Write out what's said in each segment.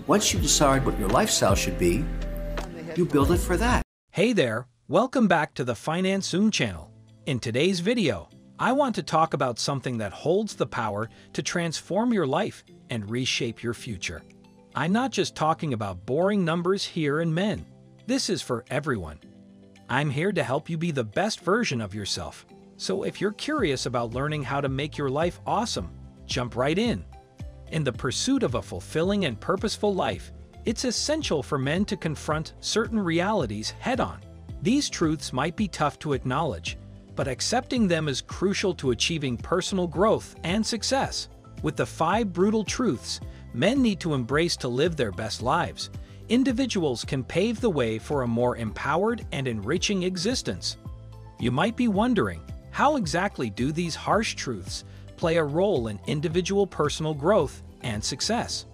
Once you decide what your lifestyle should be, you build it for that. Hey there, welcome back to the Finance Zoom channel. In today's video, I want to talk about something that holds the power to transform your life and reshape your future. I'm not just talking about boring numbers here and men. This is for everyone. I'm here to help you be the best version of yourself. So if you're curious about learning how to make your life awesome, jump right in. In the pursuit of a fulfilling and purposeful life, it's essential for men to confront certain realities head-on. These truths might be tough to acknowledge, but accepting them is crucial to achieving personal growth and success. With the 5 brutal truths men need to embrace to live their best lives, individuals can pave the way for a more empowered and enriching existence. You might be wondering, how exactly do these harsh truths play a role in individual personal growth and success?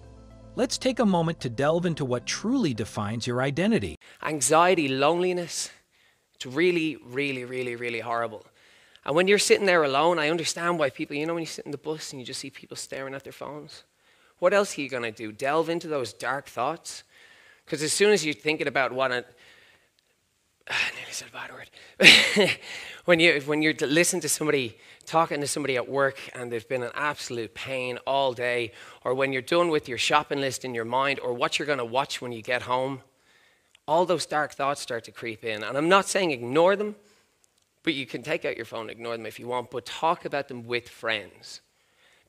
Let's take a moment to delve into what truly defines your identity. Anxiety, loneliness, it's really, really horrible. And when you're sitting there alone, I understand why people, when you sit in the bus and you just see people staring at their phones, what else are you going to do? Delve into those dark thoughts? Because as soon as you're thinking about what I nearly said a bad word. when you're listening to somebody, talking to somebody at work and they've been an absolute pain all day, or when you're done with your shopping list in your mind, or what you're going to watch when you get home, all those dark thoughts start to creep in. And I'm not saying ignore them, but you can take out your phone and ignore them if you want, but talk about them with friends.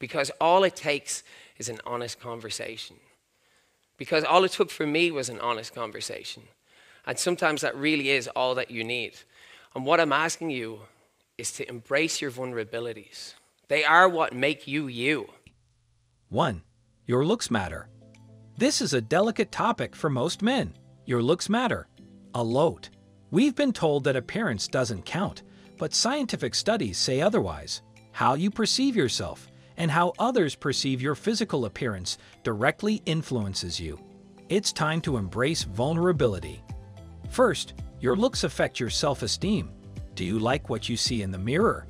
Because all it takes is an honest conversation. Because all it took for me was an honest conversation. And sometimes that really is all that you need. And what I'm asking you is to embrace your vulnerabilities. They are what make you you. 1. Your looks matter. This is a delicate topic for most men. Your looks matter a lot. We've been told that appearance doesn't count, but scientific studies say otherwise. How you perceive yourself and how others perceive your physical appearance directly influences you. It's time to embrace vulnerability. First, your looks affect your self-esteem. Do you like what you see in the mirror?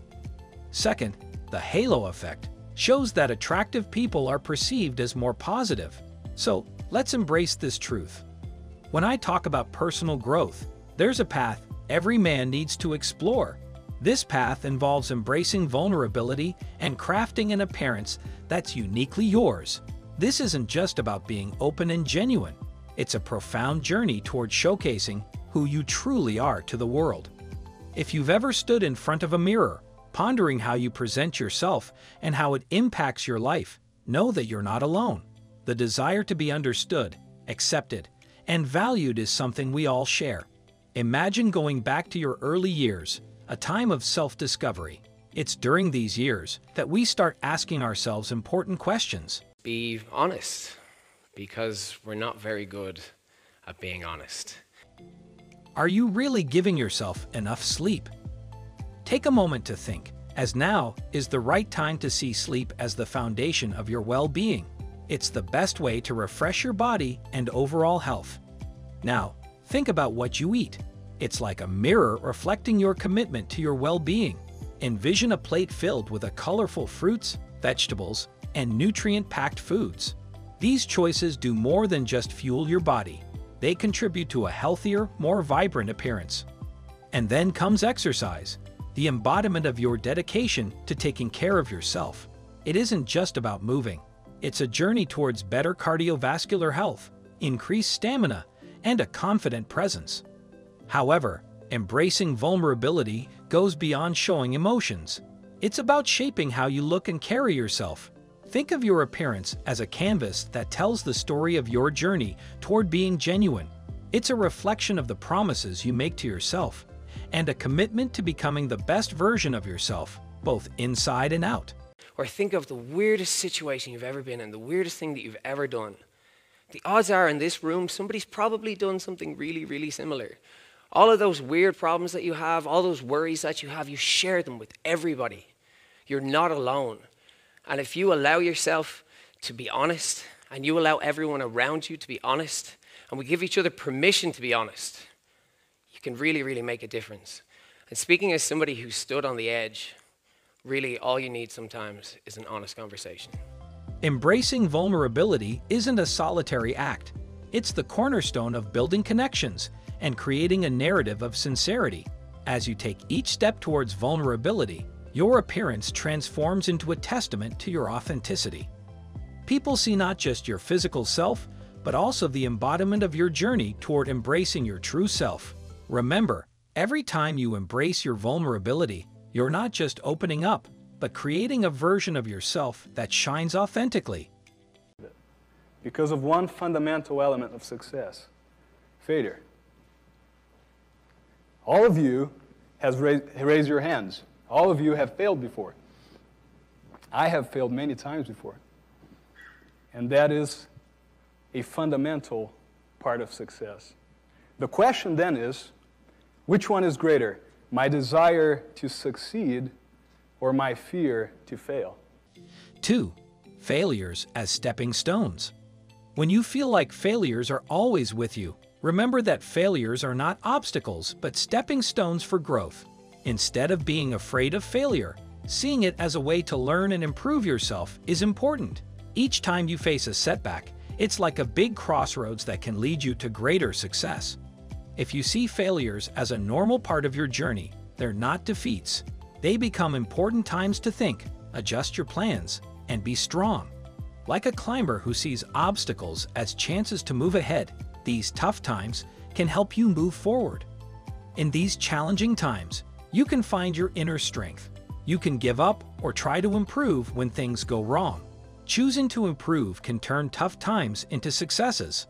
Second, the halo effect shows that attractive people are perceived as more positive. So, let's embrace this truth. When I talk about personal growth, there's a path every man needs to explore. This path involves embracing vulnerability and crafting an appearance that's uniquely yours. This isn't just about being open and genuine. It's a profound journey toward showcasing who you truly are to the world. If you've ever stood in front of a mirror, pondering how you present yourself and how it impacts your life, know that you're not alone. The desire to be understood, accepted, and valued is something we all share. Imagine going back to your early years, a time of self-discovery. It's during these years that we start asking ourselves important questions. Be honest, because we're not very good at being honest. Are you really giving yourself enough sleep? Take a moment to think, as now is the right time to see sleep as the foundation of your well-being. It's the best way to refresh your body and overall health. Now, think about what you eat. It's like a mirror reflecting your commitment to your well-being. Envision a plate filled with colorful fruits, vegetables, and nutrient-packed foods. These choices do more than just fuel your body. They contribute to a healthier, more vibrant appearance. And then comes exercise, the embodiment of your dedication to taking care of yourself. It isn't just about moving. It's a journey towards better cardiovascular health, increased stamina, and a confident presence. However, embracing vulnerability goes beyond showing emotions. It's about shaping how you look and carry yourself. Think of your appearance as a canvas that tells the story of your journey toward being genuine. It's a reflection of the promises you make to yourself and a commitment to becoming the best version of yourself, both inside and out. Or think of the weirdest situation you've ever been in, the weirdest thing that you've ever done. The odds are in this room, somebody's probably done something really similar. All of those weird problems that you have, all those worries that you have, you share them with everybody. You're not alone. And if you allow yourself to be honest, and you allow everyone around you to be honest, and we give each other permission to be honest, you can really make a difference. And speaking as somebody who stood on the edge, really all you need sometimes is an honest conversation. Embracing vulnerability isn't a solitary act. It's the cornerstone of building connections and creating a narrative of sincerity. As you take each step towards vulnerability, your appearance transforms into a testament to your authenticity. People see not just your physical self, but also the embodiment of your journey toward embracing your true self. Remember, every time you embrace your vulnerability, you're not just opening up, but creating a version of yourself that shines authentically. Because of one fundamental element of success: failure. All of you have raised your hands. All of you have failed before. I have failed many times before. And that is a fundamental part of success. The question then is, which one is greater? My desire to succeed or my fear to fail? 2. Failures as stepping stones. When you feel like failures are always with you, remember that failures are not obstacles, but stepping stones for growth. Instead of being afraid of failure, seeing it as a way to learn and improve yourself is important. Each time you face a setback, it's like a big crossroads that can lead you to greater success. If you see failures as a normal part of your journey, they're not defeats. They become important times to think, adjust your plans, and be strong. Like a climber who sees obstacles as chances to move ahead, these tough times can help you move forward. In these challenging times, you can find your inner strength. You can give up or try to improve when things go wrong. Choosing to improve can turn tough times into successes.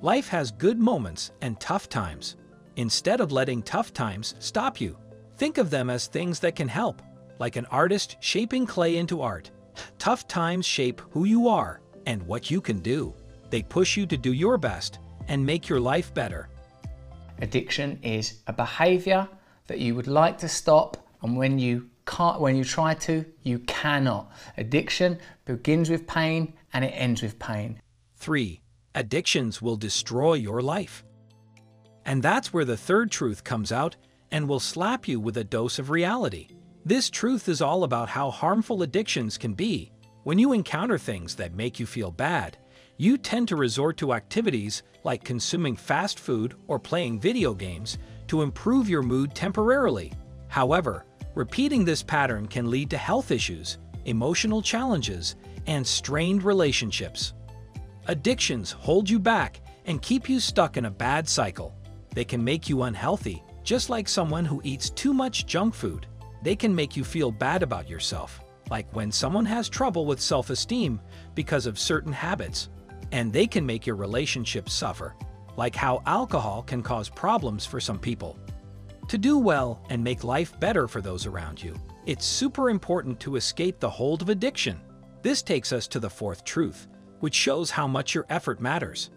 Life has good moments and tough times. Instead of letting tough times stop you, think of them as things that can help, like an artist shaping clay into art. Tough times shape who you are and what you can do. They push you to do your best and make your life better. Addiction is a behavior that you would like to stop, and when you try to, you cannot. Addiction begins with pain and it ends with pain. 3. Addictions will destroy your life. And that's where the third truth comes out and will slap you with a dose of reality. This truth is all about how harmful addictions can be. When you encounter things that make you feel bad, you tend to resort to activities like consuming fast food or playing video games to improve your mood temporarily. However, repeating this pattern can lead to health issues, emotional challenges, and strained relationships. Addictions hold you back and keep you stuck in a bad cycle. They can make you unhealthy, just like someone who eats too much junk food. They can make you feel bad about yourself, like when someone has trouble with self-esteem because of certain habits. And they can make your relationships suffer, like how alcohol can cause problems for some people. To do well and make life better for those around you, it's super important to escape the hold of addiction. This takes us to the fourth truth, which shows how much your effort matters.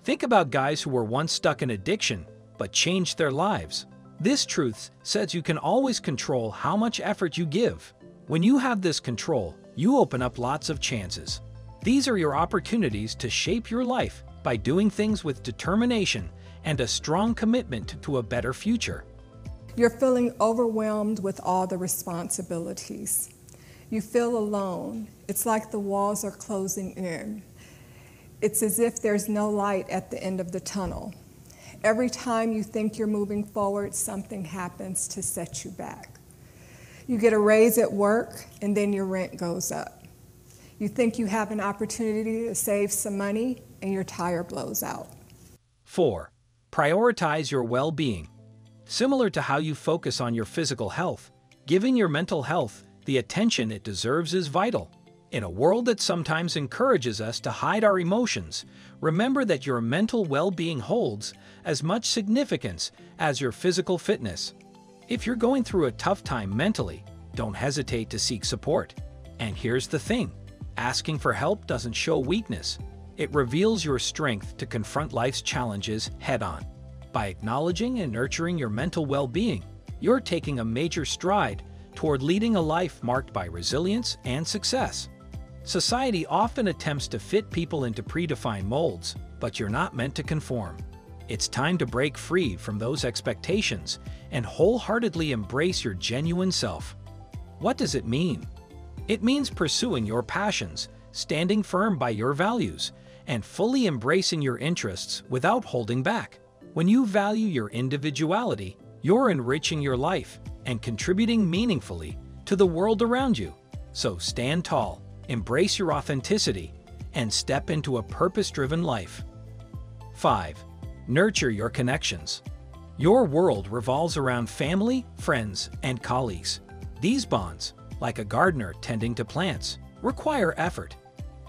Think about guys who were once stuck in addiction, but changed their lives. This truth says you can always control how much effort you give. When you have this control, you open up lots of chances. These are your opportunities to shape your life by doing things with determination and a strong commitment to a better future. You're feeling overwhelmed with all the responsibilities. You feel alone. It's like the walls are closing in. It's as if there's no light at the end of the tunnel. Every time you think you're moving forward, something happens to set you back. You get a raise at work, and then your rent goes up. You think you have an opportunity to save some money, and your tire blows out. 4. Prioritize your well-being. Similar to how you focus on your physical health, giving your mental health the attention it deserves is vital. In a world that sometimes encourages us to hide our emotions, remember that your mental well-being holds as much significance as your physical fitness. If you're going through a tough time mentally, don't hesitate to seek support. And here's the thing, asking for help doesn't show weakness. It reveals your strength to confront life's challenges head-on. By acknowledging and nurturing your mental well-being, you're taking a major stride toward leading a life marked by resilience and success. Society often attempts to fit people into predefined molds, but you're not meant to conform. It's time to break free from those expectations and wholeheartedly embrace your genuine self. What does it mean? It means pursuing your passions, standing firm by your values, and fully embracing your interests without holding back. When you value your individuality, you're enriching your life and contributing meaningfully to the world around you. So stand tall, embrace your authenticity, and step into a purpose-driven life. 5. Nurture your connections. Your world revolves around family, friends, and colleagues. These bonds, like a gardener tending to plants, require effort.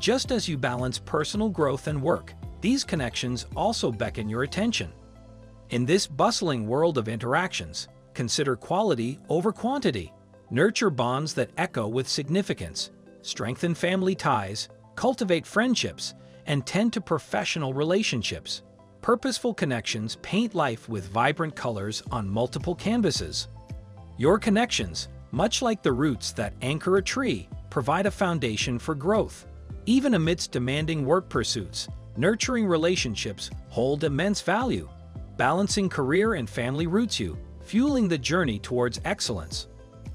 Just as you balance personal growth and work, these connections also beckon your attention. In this bustling world of interactions, consider quality over quantity. Nurture bonds that echo with significance, strengthen family ties, cultivate friendships, and tend to professional relationships. Purposeful connections paint life with vibrant colors on multiple canvases. Your connections, much like the roots that anchor a tree, provide a foundation for growth. Even amidst demanding work pursuits, nurturing relationships hold immense value. Balancing career and family roots you, fueling the journey towards excellence.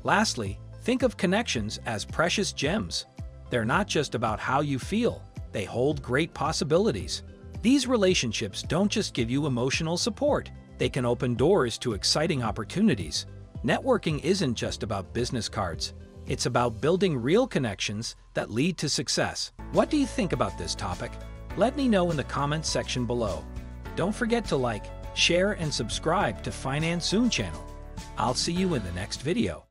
Lastly, think of connections as precious gems. They're not just about how you feel, they hold great possibilities. These relationships don't just give you emotional support, they can open doors to exciting opportunities. Networking isn't just about business cards, it's about building real connections that lead to success. What do you think about this topic? Let me know in the comments section below. Don't forget to like, share, and subscribe to Finance Soon channel. I'll see you in the next video.